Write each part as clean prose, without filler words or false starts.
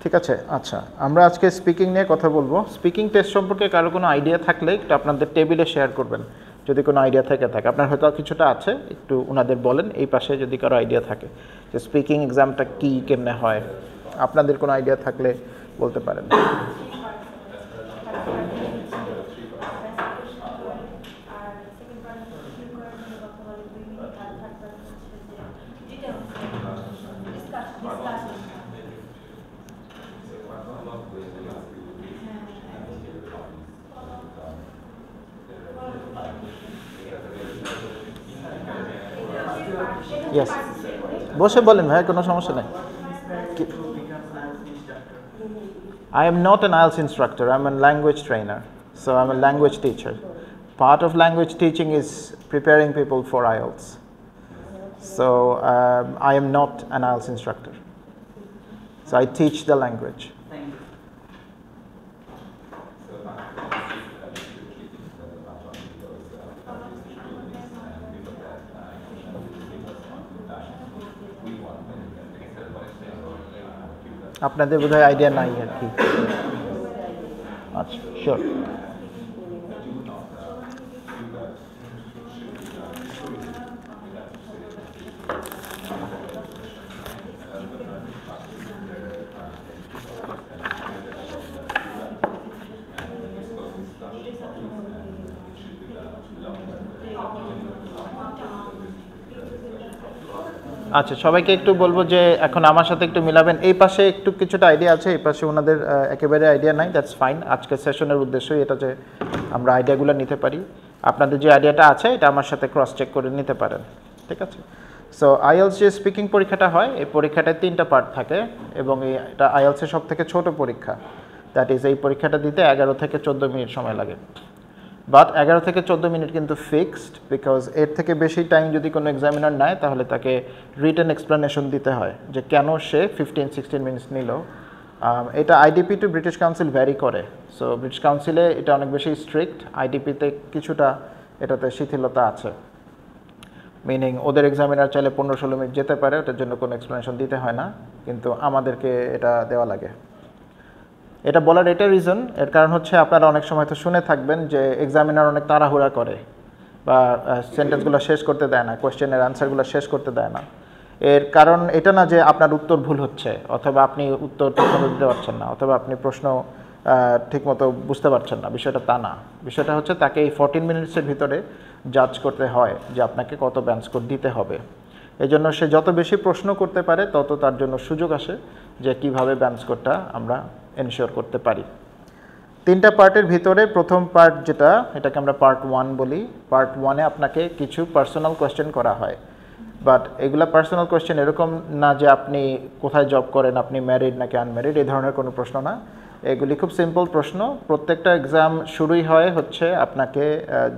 ঠিক আছে, আচ্ছা আমরা আজকে স্পিকিং নিয়ে কথা বলবো। স্পিকিং টেস্ট সম্পর্কে কারো কোনো আইডিয়া থাকলে একটু আপনাদের টেবিলে শেয়ার করবেন, যদি কোনো আইডিয়া থাকে। আপনার হয়তো কিছুটা আছে, একটু ওনাদের বলেন এই পাশে যদি কারো আইডিয়া থাকে যে স্পিকিং এক্সামটা কী কেমনে হয়, আপনাদের কোনো আইডিয়া থাকলে বলতে পারেন। ইয়েস, বসে বলেন ভাই, কোনো সমস্যা নেই। I am not an IELTS instructor, I'm a language trainer. So I'm a language teacher. Part of language teaching is preparing people for IELTS. So I am not an IELTS instructor. So I teach the language. আপনাদের বোধহয় idea নাই আর কি। আচ্ছা, sure. আচ্ছা, সবাইকে একটু বলবো যে এখন আমার সাথে একটু মিলাবেন। এই পাশে একটু কিছুটা আইডিয়া আছে, এই পাশে ওনাদের একেবারে আইডিয়া নাই, দ্যাটস ফাইন। আজকের সেশনের উদ্দেশ্যই এটা যে আমরা আইডিয়াগুলো নিতে পারি। আপনাদের যে আইডিয়াটা আছে এটা আমার সাথে ক্রস চেক করে নিতে পারেন, ঠিক আছে? সো আইএলস যে স্পিকিং পরীক্ষাটা হয়, এই পরীক্ষাটায় 3টা পার্ট থাকে এবং এটা আইএলসের সব থেকে ছোটো পরীক্ষা। দ্যাট ইজ এই পরীক্ষাটা দিতে 11 থেকে 14 মিনিট সময় লাগে। বাট 11 থেকে 14 মিনিট কিন্তু ফিক্সড, বিকজ এর থেকে বেশি টাইম যদি কোনো এক্সামিনার নেয় তাহলে তাকে রিটেন এক্সপ্লেনেশন দিতে হয় যে কেন সে 15-16 মিনিটস নিল। এটা IDP to British Council vary করে। সো ব্রিটিশ কাউন্সিলে এটা অনেক বেশি স্ট্রিক্ট, আইডিপিতে কিছুটা এটাতে শিথিলতা আছে। মিনিং ওদের এক্সামিনার চাইলে 15-16 মিনিট যেতে পারে, ওটার জন্য কোনো এক্সপ্লেনেশন দিতে হয় না, কিন্তু আমাদেরকে এটা দেওয়া লাগে। এটা বলার এটা রিজন, এর কারণ হচ্ছে আপনারা অনেক সময় তো শুনে থাকবেন যে এক্সামিনার অনেক তাড়াহুড়া করে বা সেন্টেন্সগুলো শেষ করতে দেয় না, কোয়েশ্চেনের আনসারগুলো শেষ করতে দেয় না। এর কারণ এটা না যে আপনার উত্তর ভুল হচ্ছে, অথবা আপনি উত্তর ঠিকমতো দিতে পারছেন না, অথবা আপনি প্রশ্ন ঠিকমতো বুঝতে পারছেন না, বিষয়টা তা না। বিষয়টা হচ্ছে তাকে এই 14 মিনিটসের ভিতরে জাজ করতে হয় যে আপনাকে কত ব্যান্ড স্কোর দিতে হবে। এই জন্য সে যত বেশি প্রশ্ন করতে পারে তত তার জন্য সুযোগ আসে যে কীভাবে ব্যান্ড স্কোরটা আমরা এনশিওর করতে পারি। 3টা পার্টের ভিতরে প্রথম পার্ট যেটা, এটাকে আমরা পার্ট 1 বলি। পার্ট 1-এ আপনাকে কিছু পার্সোনাল কোয়েশ্চেন করা হয়, বাট এগুলা পার্সোনাল কোয়েশ্চেন এরকম না যে আপনি কোথায় জব করেন, আপনি ম্যারিড নাকি আনম্যারিড, এই ধরনের কোনো প্রশ্ন না। এগুলি খুব সিম্পল প্রশ্ন। প্রত্যেকটা এক্সাম শুরুই হয় হচ্ছে আপনাকে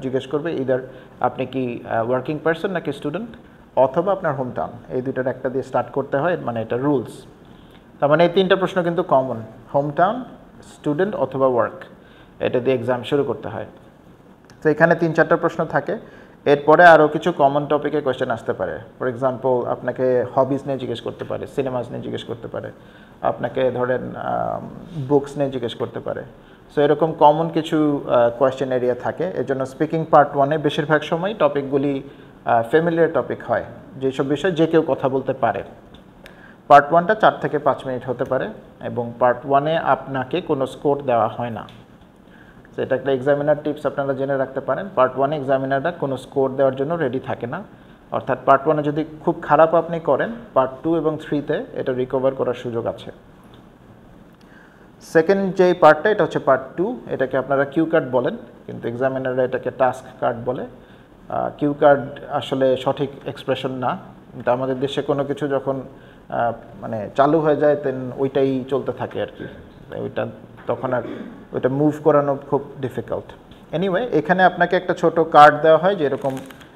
জিজ্ঞেস করবে ইদার আপনি কি ওয়ার্কিং পারসন নাকি স্টুডেন্ট, অথবা আপনার হোম টাউন, এই দুইটার একটা দিয়ে স্টার্ট করতে হয়, মানে এটা রুলস। তার মানে এই 3টা প্রশ্ন কিন্তু কমন, হোম টাউন, স্টুডেন্ট অথবা ওয়ার্ক, এটা দিয়ে এক্সাম শুরু করতে হয়। তো এখানে 3-4টা প্রশ্ন থাকে। এরপরে আরও কিছু কমন টপিকে কোয়েশ্চেন আসতে পারে। ফর এক্সাম্পল আপনাকে হবিস নিয়ে জিজ্ঞেস করতে পারে, সিনেমাস নিয়ে জিজ্ঞেস করতে পারে, আপনাকে ধরেন বুকস নিয়ে জিজ্ঞেস করতে পারে। সো এরকম কমন কিছু কোয়েশ্চেন এরিয়া থাকে। এজন্য স্পিকিং পার্ট 1-এ বেশিরভাগ সময় টপিকগুলি ফ্যামিলিয়ার টপিক হয়, যেসব বিষয়ে যে কেউ কথা বলতে পারে। পার্ট 1টা 4 থেকে 5 মিনিট হতে পারে এবং পার্ট 1-এ আপনাকে কোনো স্কোর দেওয়া হয় না। তো এটা একটা এক্সামিনার টিপস আপনারা জেনে রাখতে পারেন। পার্ট 1-এ এক্সামিনাররা কোনো স্কোর দেওয়ার জন্য রেডি থাকে না। অর্থাৎ পার্ট 1-এ যদি খুব খারাপ আপনি করেন, পার্ট 2 এবং 3-তে এটা রিকভার করার সুযোগ আছে। সেকেন্ড যেই পার্টটা, এটা হচ্ছে পার্ট 2, এটাকে আপনারা কিউ কার্ড বলেন, কিন্তু এক্সামিনাররা এটাকে টাস্ক কার্ড বলে। কিউ কার্ড আসলে সঠিক এক্সপ্রেশন না, কিন্তু আমাদের দেশে কোনো কিছু যখন মানে চালু হয়ে যায় দেন ওইটাই চলতে থাকে আর কি, ওইটা তখন আর ওইটা মুভ করানো খুব ডিফিকাল্ট। এনিওয়ে, এখানে আপনাকে একটা ছোট কার্ড দেওয়া হয়, যে এরকম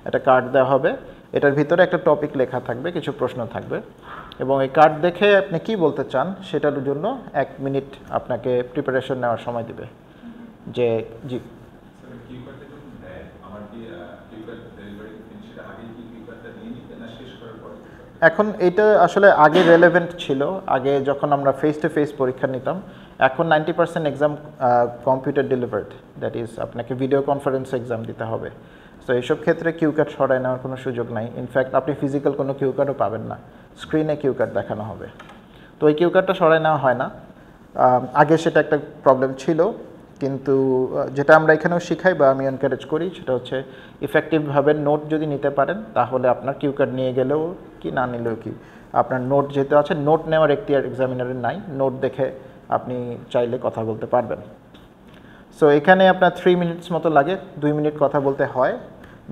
একটা কার্ড দেওয়া হবে, এটার ভিতরে একটা টপিক লেখা থাকবে, কিছু প্রশ্ন থাকবে, এবং এই কার্ড দেখে আপনি কি বলতে চান সেটার জন্য 1 মিনিট আপনাকে প্রিপারেশন নেওয়ার সময় দিবে। যে জি, এখন এটা আসলে আগে রেলেভেন্ট ছিল, আগে যখন আমরা ফেস টু ফেস পরীক্ষা নিতাম। এখন 90% exam computer delivered, that is আপনাকে ভিডিও কনফারেন্স এক্সাম দিতে হবে। সো এইসব ক্ষেত্রে কিউ কার্ড সরাই নেওয়ার কোনো সুযোগ নাই। ইনফ্যাক্ট আপনি ফিজিক্যাল কোনো কিউ কার্ডও পাবেন না, স্ক্রিনে কিউ কার্ড দেখানো হবে। তো ওই কিউ কার্ডটা সরাই নেওয়া হয় না। আগে সেটা একটা প্রবলেম ছিল, কিন্তু যেটা আমরা এখানেও শিখাই বা আমি এনকারেজ করি সেটা হচ্ছে ইফেক্টিভভাবে নোট যদি নিতে পারেন তাহলে আপনার কিউ কার্ড নিয়ে গেলেও কি না নিলেও কি, আপনার নোট যেহেতু আছে, নোট নেওয়ার এখতিয়ার এক্সামিনারের নাই, নোট দেখে আপনি চাইলে কথা বলতে পারবেন। সো এখানে আপনার 3 মিনিটস মতো লাগে, 2 মিনিট কথা বলতে হয়।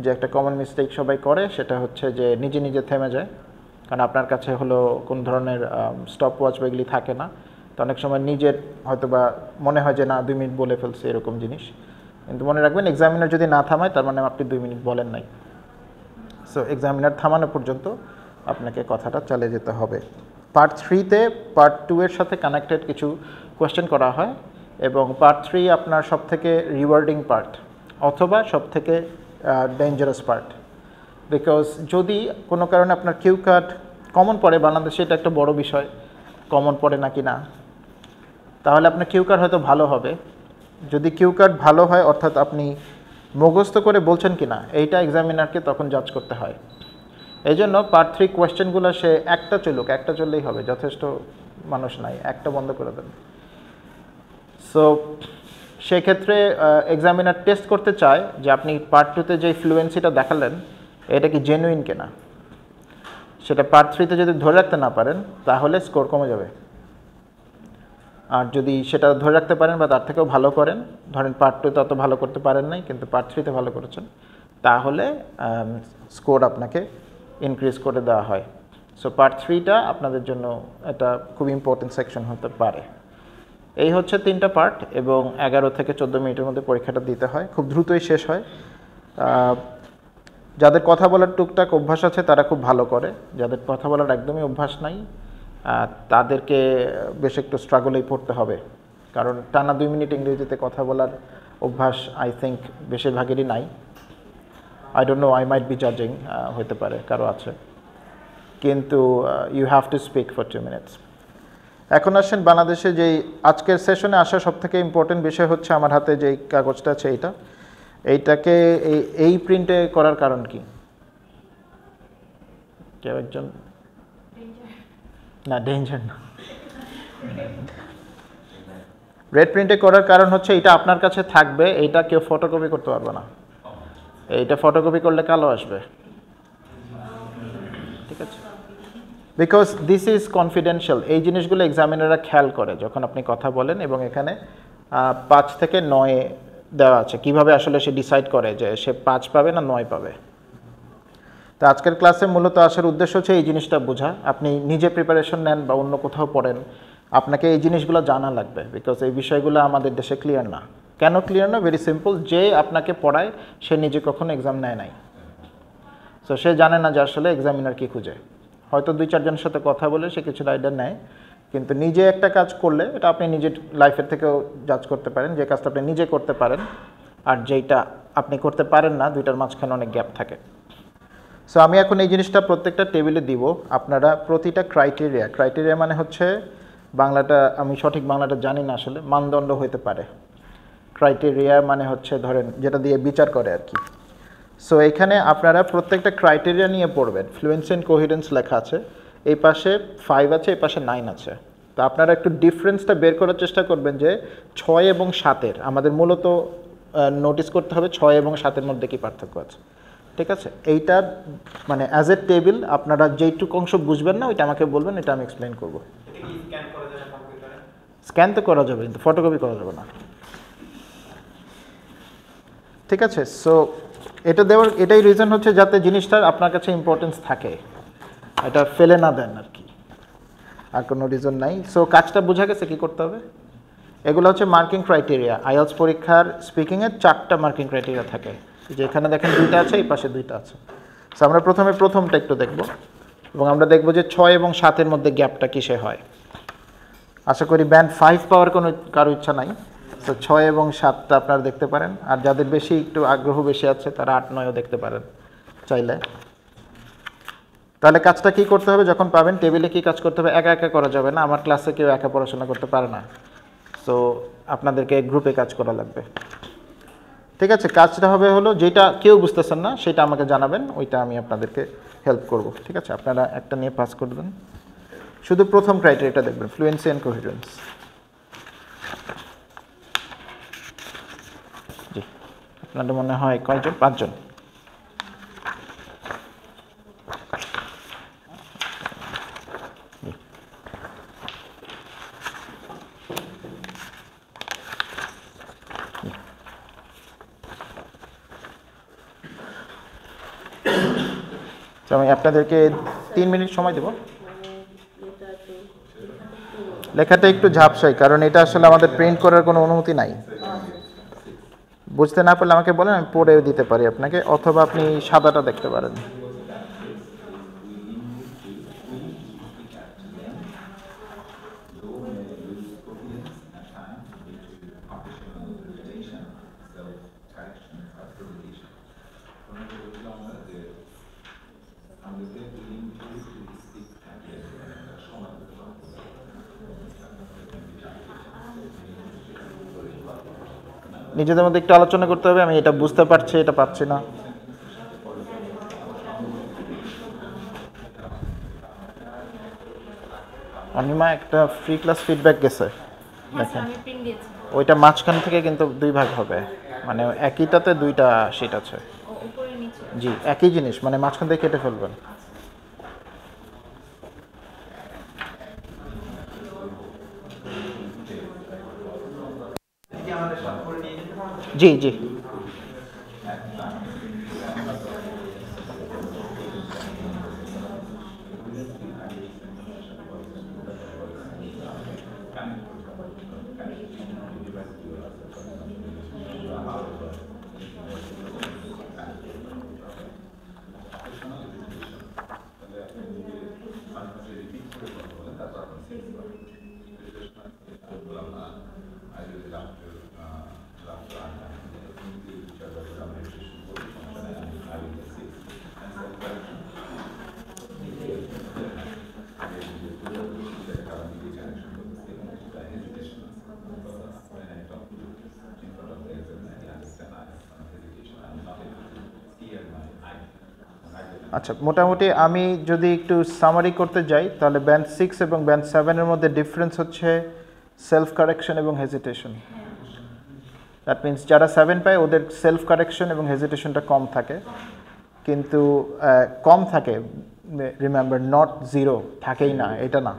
যে একটা কমন মিস্টেক সবাই করে সেটা হচ্ছে যে নিজে নিজে থেমে যায়, কারণ আপনার কাছে হলো কোন ধরনের স্টপ ওয়াচ বা এগুলি থাকে না। তো অনেক সময় নিজের হয়তো বা মনে হয় যে না 2 মিনিট বলে ফেলছে এরকম জিনিস, কিন্তু মনে রাখবেন এক্সামিনার যদি না থামায় তার মানে আপনি 2 মিনিট বলেন নাই। সো এক্সামিনার থামানো পর্যন্ত আপনাকে কথাটা চালিয়ে যেতে হবে। পার্ট 3-তে পার্ট 2 এর সাথে কানেক্টেড কিছু কোয়েশ্চেন করা হয়, এবং পার্ট 3 আপনার সবথেকে রিওয়ার্ডিং পার্ট অথবা সবথেকে ডেঞ্জারাস পার্ট। বিকজ যদি কোনো কারণে আপনার কিউ কার্ড কমন পড়ে, বাংলাদেশে এটা একটা বড় বিষয়, কমন পড়ে নাকি না, তাহলে আপনার কিউ কার্ড হয়তো ভালো হবে। যদি কিউ কার্ড ভালো হয় অর্থাৎ আপনি মুখস্থ করে বলছেন কি না, এইটা এক্সামিনারকে তখন জাজ করতে হয়। এই জন্য পার্ট 3 কোয়েশ্চেনগুলো সে একটা চলুক, একটা চললেই হবে, যথেষ্ট মানুষ নাই, একটা বন্ধ করে দেন। সো সেক্ষেত্রে এক্সামিনার টেস্ট করতে চায় যে আপনি পার্ট 2-তে যে ফ্লুয়েন্সিটা দেখালেন এটা কি জেনুইন কিনা। সেটা পার্ট 3-তে যদি ধরে রাখতে না পারেন তাহলে স্কোর কমে যাবে। আর যদি সেটা ধরে রাখতে পারেন বা তার থেকেও ভালো করেন, ধরেন পার্ট 2-তে অত ভালো করতে পারেন নাই কিন্তু পার্ট 3-তে ভালো করেছেন, তাহলে স্কোর আপনাকে ইনক্রিজ করে দেওয়া হয়। সো পার্ট 3টা আপনাদের জন্য এটা খুব ইম্পর্টেন্ট সেকশন হতে পারে। এই হচ্ছে 3টা পার্ট, এবং 11 থেকে 14 মিনিটের মধ্যে পরীক্ষাটা দিতে হয়, খুব দ্রুতই শেষ হয়। যাদের কথা বলার টুকটাক অভ্যাস আছে তারা খুব ভালো করে, যাদের কথা বলার একদমই অভ্যাস নাই তাদেরকে বেশ একটু স্ট্রাগলেই পড়তে হবে, কারণ টানা 2 মিনিট ইংরেজিতে কথা বলার অভ্যাস আই থিঙ্ক বেশিরভাগেরই নাই। I don't know, I might be জাজিং, হতে পারে কারো আছে, কিন্তু you have to speak for 2 minutes. এখন আসেন বাংলাদেশে যেই আজকের সেশনে আসা সবথেকে ইম্পর্টেন্ট বিষয় হচ্ছে আমার হাতে যেই কাগজটা আছে এইটাকে এই প্রিন্টে করার কারণ কি? কেউ একজন? না, ডেঞ্জার না। রেড প্রিন্টে করার কারণ হচ্ছে এটা আপনার কাছে থাকবে, এইটা কেউ ফটোকপি করতে পারবে না। এইটা ফটোকপি করলে কালো আসবে, ঠিক আছে? Because this is confidential. এই জিনিসগুলো এক্সামিনাররা খেয়াল করে যখন আপনি কথা বলেন, এবং এখানে 5 থেকে 9 দেওয়া আছে, কিভাবে আসলে সে ডিসাইড করে যে সে 5 পাবে না 9 পাবে। তো আজকের ক্লাসে মূলত আসার উদ্দেশ্য হচ্ছে এই জিনিসটা বোঝা। আপনি নিজে প্রিপারেশন নেন বা অন্য কোথাও পড়েন, আপনাকে এই জিনিসগুলো জানা লাগবে, বিকজ এই বিষয়গুলো আমাদের দেশে ক্লিয়ার না। কেন ক্লিয়ার না? ভেরি সিম্পল, যে আপনাকে পড়ায় সে নিজে কখনো এক্সাম নেয় নাই, সো সে জানে না যে আসলে এক্সামিনার কী খুঁজে। হয়তো 2-4 জনের সাথে কথা বলে সে কিছু আইডিয়া নেয়, কিন্তু নিজে একটা কাজ করলে এটা আপনি নিজের লাইফের থেকেও জাজ করতে পারেন, যে কাজটা আপনি নিজে করতে পারেন আর যেইটা আপনি করতে পারেন না, দুইটার মাঝখানে অনেক গ্যাপ থাকে। সো আমি এখন এই জিনিসটা প্রত্যেকটা টেবিলে দিব, আপনারা প্রতিটা ক্রাইটেরিয়া মানে হচ্ছে বাংলাটা, আমি সঠিক বাংলাটা জানি না আসলে, মানদণ্ড হতে পারে। ক্রাইটেরিয়া মানে হচ্ছে ধরেন যেটা দিয়ে বিচার করে আর কি। সো এখানে আপনারা প্রত্যেকটা ক্রাইটেরিয়া নিয়ে পড়বেন। ফ্লুয়েন্সি অ্যান্ড কোহিরেন্স লেখা আছে, এই পাশে 5 আছে, এই পাশে 9 আছে। তো আপনারা একটু ডিফারেন্সটা বের করার চেষ্টা করবেন যে 6 এবং 7-এর, আমাদের মূলত নোটিস করতে হবে 6 এবং 7-এর মধ্যে কি পার্থক্য আছে, ঠিক আছে? এইটা মানে অ্যাজ এ টেবিল আপনারা যেইটুকু অংশ বুঝবেন না ওইটা আমাকে বলবেন, এটা আমি এক্সপ্লেন করবো। স্ক্যান তো করা যাবে কিন্তু ফটোকপি করা যাবে না, ঠিক আছে? সো এটা দেওয়ার এটাই রিজন হচ্ছে যাতে জিনিসটার আপনার কাছে ইম্পর্টেন্স থাকে, এটা ফেলে না দেন আর কি, আর কোনো রিজন নাই। সো কাজটা বোঝা গেছে কি করতে হবে। এগুলো হচ্ছে মার্কিং ক্রাইটেরিয়া। আইএলটিএস পরীক্ষার স্পিকিংয়ের 4টা মার্কিং ক্রাইটেরিয়া থাকে, যে এখানে দেখেন 2টা আছে, এই পাশে 2টা আছে। সো আমরা প্রথমটা একটু দেখব, এবং আমরা দেখব যে 6 এবং 7-এর মধ্যে গ্যাপটা কিসে হয়। আশা করি ব্যান্ড 5 পাওয়ার কোনো কারো ইচ্ছা নাই। তো 6 এবং 7টা আপনারা দেখতে পারেন, আর যাদের বেশি একটু আগ্রহ বেশি আছে তারা 8-9ও দেখতে পারেন চাইলে। তাহলে কাজটা কি করতে হবে যখন পাবেন টেবিলে কি কাজ করতে হবে, একা একা করা যাবে না, আমার ক্লাসে কেউ একা পড়াশোনা করতে পারে না, সো আপনাদেরকে গ্রুপে কাজ করা লাগবে। ঠিক আছে, কাজটা হবে হলো যেটা কেউ বুঝতেছেন না সেটা আমাকে জানাবেন, ওইটা আমি আপনাদেরকে হেল্প করব। ঠিক আছে, আপনারা একটা নিয়ে পাস করে দেন। শুধু প্রথম ক্রাইটেরিয়াটা দেখবেন, ফ্লুয়েন্সি অ্যান্ড কোহেরেন্স। জি, আপনাদের মনে হয় কয়জন? 5 জন। তো আমি আপনাদেরকে 3 মিনিট সময় দেব। লেখাটা একটু ঝাপসাই, কারণ এটা আসলে আমাদের প্রিন্ট করার কোনো অনুমতি নাই। বুঝতে না পারলে আমাকে বলেন, আমি পড়ে দিতে পারি আপনাকে, অথবা আপনি সাদাটা দেখতে পারেন। নিজেদের মধ্যে একটু আলোচনা করতে হবে, আমি এটা বুঝতে পারছি, এটা পাচ্ছি না। অনিমা একটা ফ্রি ক্লাস ফিডব্যাক গেছে, দেখেন ওইটা মাঝখান থেকে কিন্তু 2 ভাগ হবে, মানে একইটাতে 2টা শিট আছে। জি, একই জিনিস, মানে মাঝখান থেকে কেটে ফেলবেন। জি জি, আচ্ছা, মোটামুটি আমি যদি একটু সামারি করতে যাই, তাহলে ব্যান্ড 6 এবং ব্যান্ড 7-এর মধ্যে ডিফারেন্স হচ্ছে সেলফ কারেকশন এবং হেজিটেশন। দ্যাট মিন্স যারা 7 পায় ওদের সেলফ কারেকশন এবং হেজিটেশনটা কম থাকে, কিন্তু কম থাকে, রিমেম্বার নট 0, থাকেই না এটা না,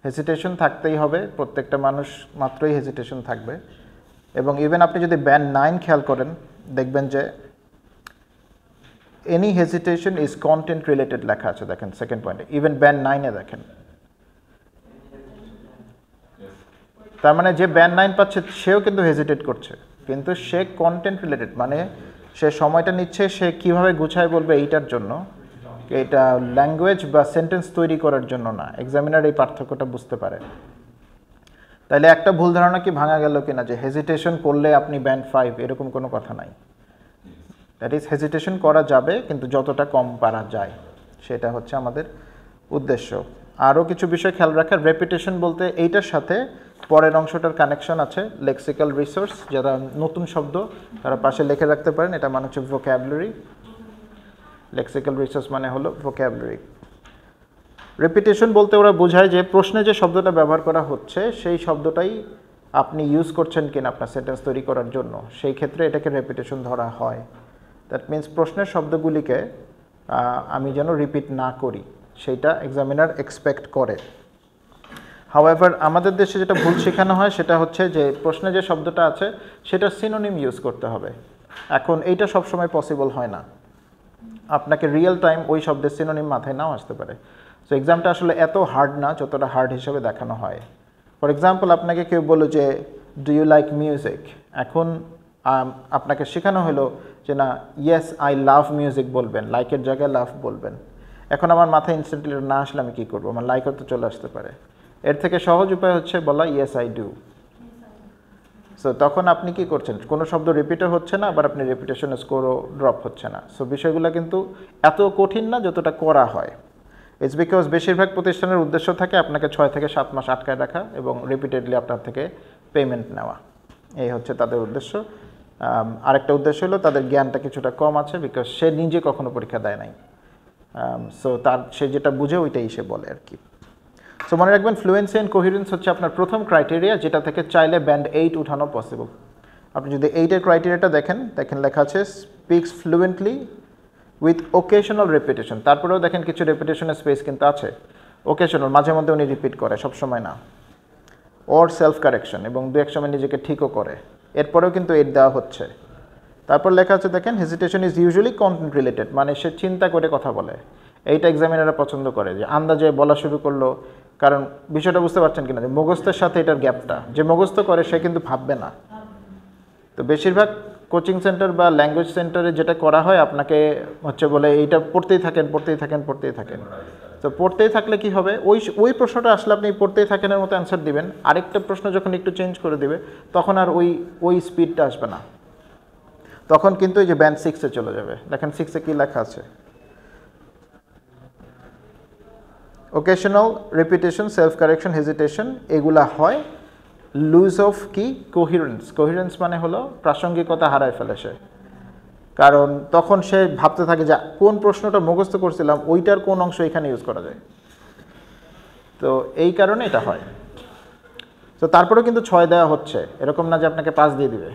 হেজিটেশন থাকতেই হবে, প্রত্যেকটা মানুষ মাত্রই হেজিটেশন থাকবে। এবং ইভেন আপনি যদি ব্যান্ড 9 খেয়াল করেন, দেখবেন যে any hesitation is content related লেখা আছে, দেখেন সেকেন্ড পয়েন্টে, ইভেন ব্যান্ড 9-এ দেখেন। তার মানে যে ব্যান্ড 9 পাচ্ছে সেও কিন্তু হেজিটেট করছে, কিন্তু সে কন্টেন্ট রিলেটেড, মানে সে সময়টা নিচ্ছে সে কিভাবে গুছায় বলবে এইটার জন্য, এটা ল্যাঙ্গুয়েজ বা সেন্টেন্স তৈরি করার জন্য না। এক্সামিনার এই পার্থক্যটা বুঝতে পারে। তাইলে একটা ভুল ধারণা কি ভাঙা গেল কিনা যে হেজিটেশন করলে আপনি ব্যান্ড 5, এরকম কোনো কথা নাই। দ্যাট ইজ হেজিটেশন করা যাবে, কিন্তু যতটা কম পারা যায়, সেটা হচ্ছে আমাদের উদ্দেশ্য। আরও কিছু বিষয় খেয়াল রাখার, রেপিটেশন বলতে এইটার সাথে পরের অংশটার কানেকশন আছে, লেক্সিক্যাল রিসোর্স, যারা নতুন শব্দ তারা পাশে লিখে রাখতে পারেন, এটা মানে হচ্ছে ভোক্যাবুলারি। লেক্সিক্যাল রিসোর্স মানে হলো ভোক্যাবুলারি। রেপিটেশন বলতে ওরা বোঝায় যে প্রশ্নে যে শব্দটা ব্যবহার করা হচ্ছে সেই শব্দটাই আপনি ইউজ করছেন কিনা আপনার সেন্টেন্স তৈরি করার জন্য, সেই ক্ষেত্রে এটাকে রেপিটেশন ধরা হয়। দ্যাট মিন্স প্রশ্নের শব্দগুলিকে আমি যেন রিপিট না করি, সেইটা এক্সামিনার এক্সপেক্ট করে। হাউএভার আমাদের দেশে যেটা ভুল শেখানো হয় সেটা হচ্ছে যে প্রশ্নে যে শব্দটা আছে সেটা সিনোনিম ইউজ করতে হবে। এখন এইটা সবসময় পসিবল হয় না, আপনাকে রিয়েল টাইম ওই শব্দের সিনোনিম মাথায় নাও আসতে পারে। সো এক্সামটা আসলে এত হার্ড না যতটা হার্ড হিসেবে দেখানো হয়। ফর এক্সাম্পল, আপনাকে কেউ বললো যে ডু ইউ লাইক মিউজিক, এখন আপনাকে শেখানো হলো যে না, ইয়েস আই লাভ মিউজিক বলবেন, লাইকের জায়গায় লাভ বলবেন। এখন আমার মাথায় ইনস্ট্যান্টলি না আসলে আমি কী করবো, আমার লাইকও তো চলে আসতে পারে। এর থেকে সহজ উপায় হচ্ছে বলা ইয়েস আই ডু। সো তখন আপনি কি করছেন, কোনো শব্দ রিপিটও হচ্ছে না, আবার আপনি রেপিটেশনের স্কোরও ড্রপ হচ্ছে না। সো বিষয়গুলো কিন্তু এত কঠিন না যতটা করা হয়। ইটস বিকজ বেশিরভাগ প্রতিষ্ঠানের উদ্দেশ্য থাকে আপনাকে 6 থেকে 7 মাস আটকায় রাখা এবং রিপিটেডলি আপনার থেকে পেমেন্ট নেওয়া, এই হচ্ছে তাদের উদ্দেশ্য। আরেকটা উদ্দেশ্য হলো তাদের জ্ঞানটা কিছুটা কম আছে, বিকজ সে নিজে কখনো পরীক্ষা দেয় নাই, সো সে যেটা বুঝে ওইটাই সে বলে আর কি। সো মনে রাখবেন ফ্লুয়েন্সি অ্যান্ড কোহিরেন্স হচ্ছে আপনার প্রথম ক্রাইটেরিয়া, যেটা থেকে চাইলে ব্যান্ড 8 উঠানো পসিবল। আপনি যদি 8-এর ক্রাইটেরিয়াটা দেখেন লেখা আছে speaks fluently with occasional repetition. তারপরেও দেখেন কিছু রেপিটেশনের স্পেস কিন্তু আছে, ওকেশনাল, মাঝে মধ্যে উনি রিপিট করে, সবসময় না। ওর সেলফ কারেকশন, এবং দু এক সময় নিজেকে ঠিকও করে, এরপরেও কিন্তু 8 দেওয়া হচ্ছে। তারপর লেখা আছে দেখেন hesitation is usually content related, মানে সে চিন্তা করে কথা বলে। এইটা এক্সামিনাররা পছন্দ করে, যে আন্দাজে বলা শুরু করলো, কারণ বিষয়টা বুঝতে পারছেন কিনা যে মুখস্থের সাথে এটার গ্যাপটা, যে মুখস্থ করে সে কিন্তু ভাববে না। তো বেশিরভাগ কোচিং সেন্টার বা ল্যাঙ্গুয়েজ সেন্টারে যেটা করা হয়, আপনাকে হচ্ছে বলে এইটা পড়তেই থাকেন। তো পড়তেই থাকলে কি হবে, ওই প্রশ্নটা আসলে আপনি পড়তেই থাকেনের মতো অ্যান্সার দিবেন, আরেকটা প্রশ্ন যখন একটু চেঞ্জ করে দিবে তখন আর ওই স্পিডটা আসবে না, তখন কিন্তু এই যে ব্যান্ড 6-এ চলে যাবে। দেখেন 6-এ কি লেখা আছে, occasional repetition, self correction, hesitation, এগুলা হয় লুজ অফ কি কোহিরেন্স মানে হলো প্রাসঙ্গিকতা হারায় ফেলে সে, কারণ তখন সে ভাবতে থাকে যে কোন প্রশ্নটা মুখস্থ করছিলাম ওইটার কোন অংশ এখানে ইউজ করা যায়, তো এই কারণে এটা হয়। তো তারপরেও কিন্তু 6 দেওয়া হচ্ছে, এরকম না যে আপনাকে 5 দিয়ে দিবে।